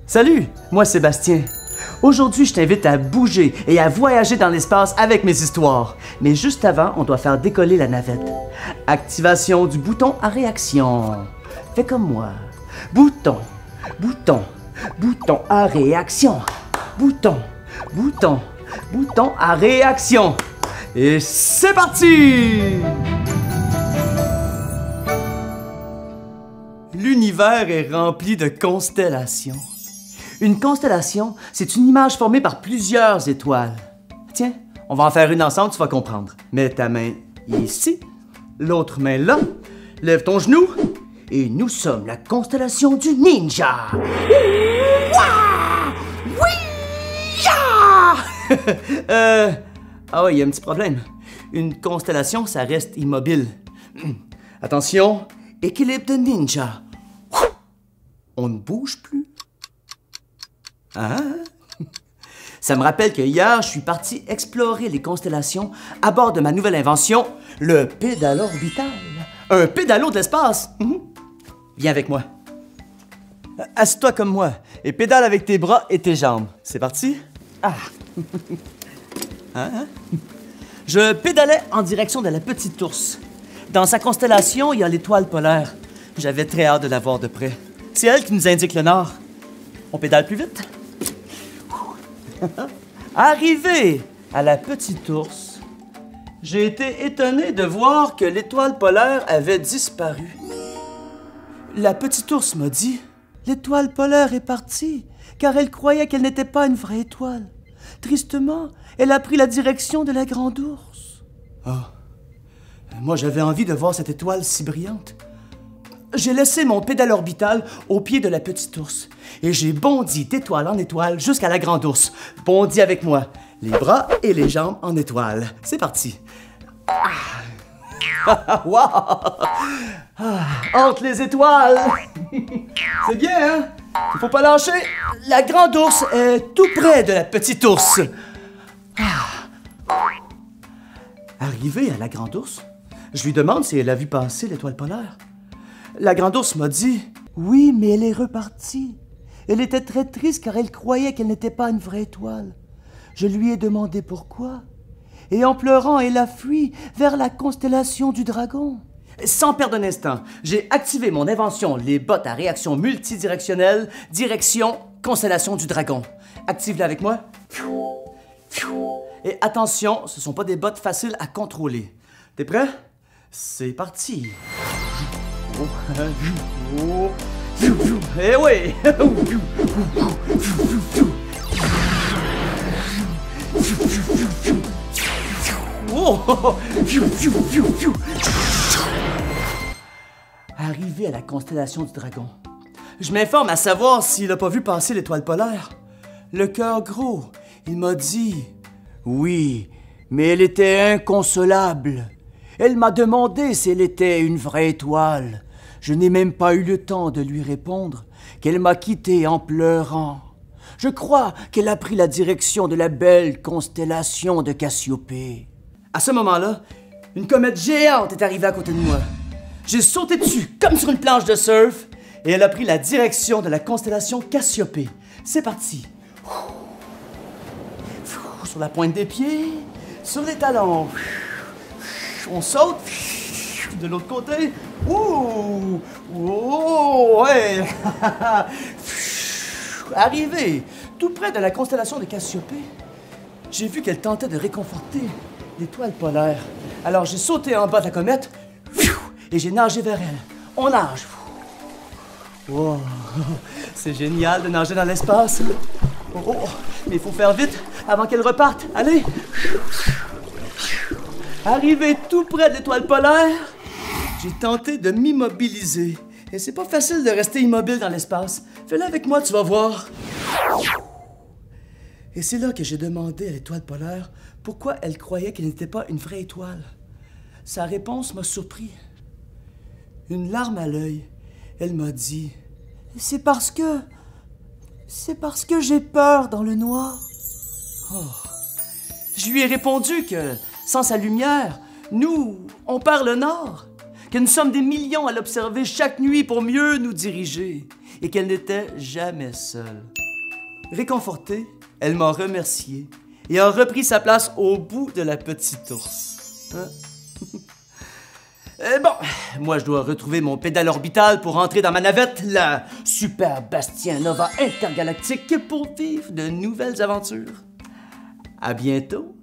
Salut, moi Sébastien. Aujourd'hui, je t'invite à bouger et à voyager dans l'espace avec mes histoires. Mais juste avant, on doit faire décoller la navette. Activation du bouton à réaction. Fais comme moi. Bouton, bouton, bouton à réaction. Bouton, bouton, bouton à réaction. Et c'est parti! L'univers est rempli de constellations. Une constellation, c'est une image formée par plusieurs étoiles. Tiens, on va en faire une ensemble, tu vas comprendre. Mets ta main ici, l'autre main là, lève ton genou, et nous sommes la constellation du ninja. Ah ouais, il y a un petit problème. Une constellation, ça reste immobile. Attention, équilibre de ninja. On ne bouge plus. Ah. Ça me rappelle que hier, je suis parti explorer les constellations à bord de ma nouvelle invention, le pédalo orbital. Un pédalo de l'espace. Viens avec moi. Assieds-toi comme moi et pédale avec tes bras et tes jambes. C'est parti? Ah. Je pédalais en direction de la petite ours. Dans sa constellation, il y a l'étoile polaire. J'avais très hâte de la voir de près. C'est elle qui nous indique le nord. On pédale plus vite? Arrivé à la petite ours, j'ai été étonné de voir que l'étoile polaire avait disparu. La petite ours m'a dit « L'étoile polaire est partie, car elle croyait qu'elle n'était pas une vraie étoile. Tristement, elle a pris la direction de la grande ours. » Ah, moi j'avais envie de voir cette étoile si brillante. J'ai laissé mon pédale orbital au pied de la petite ours et j'ai bondi d'étoile en étoile jusqu'à la grande ours. Bondi avec moi, les bras et les jambes en étoile. C'est parti. Wow! Entre les étoiles! C'est bien, hein? Il faut pas lâcher. La grande ours est tout près de la petite ours. Arrivé à la grande ours, je lui demande si elle a vu passer l'étoile polaire. La grande ours m'a dit « Oui, mais elle est repartie. Elle était très triste car elle croyait qu'elle n'était pas une vraie étoile. Je lui ai demandé pourquoi. Et en pleurant, elle a fui vers la constellation du dragon. » Sans perdre un instant, j'ai activé mon invention, les bottes à réaction multidirectionnelle, direction constellation du dragon. Active-la avec moi. Et attention, ce ne sont pas des bottes faciles à contrôler. T'es prêt? C'est parti. Eh oui! Arrivé à la constellation du dragon, je m'informe à savoir s'il n'a pas vu passer l'étoile polaire. Le cœur gros, il m'a dit « Oui, mais elle était inconsolable. Elle m'a demandé si elle était une vraie étoile. Je n'ai même pas eu le temps de lui répondre qu'elle m'a quitté en pleurant. Je crois qu'elle a pris la direction de la belle constellation de Cassiopée. » À ce moment-là, une comète géante est arrivée à côté de moi. J'ai sauté dessus comme sur une planche de surf et elle a pris la direction de la constellation Cassiopée. C'est parti. Sur la pointe des pieds, sur les talons. On saute. De l'autre côté. Ouh! Oh! Ouais! Arrivé tout près de la constellation de Cassiopée, j'ai vu qu'elle tentait de réconforter l'étoile polaire. Alors j'ai sauté en bas de la comète et j'ai nagé vers elle. On nage. Wow. C'est génial de nager dans l'espace. Oh, mais il faut faire vite avant qu'elle reparte. Allez! Arrivé tout près de l'étoile polaire, j'ai tenté de m'immobiliser. Et c'est pas facile de rester immobile dans l'espace. Fais-le avec moi, tu vas voir. Et c'est là que j'ai demandé à l'étoile polaire pourquoi elle croyait qu'elle n'était pas une vraie étoile. Sa réponse m'a surpris. Une larme à l'œil, elle m'a dit « C'est parce que j'ai peur dans le noir. » Oh. Je lui ai répondu que, sans sa lumière, nous, on perd le nord. Que nous sommes des millions à l'observer chaque nuit pour mieux nous diriger. et qu'elle n'était jamais seule. Réconfortée, elle m'a remercié et a repris sa place au bout de la petite ours. Hein? Bon, moi je dois retrouver mon pédale orbital pour entrer dans ma navette, la Super Bastien Nova intergalactique, pour vivre de nouvelles aventures. À bientôt!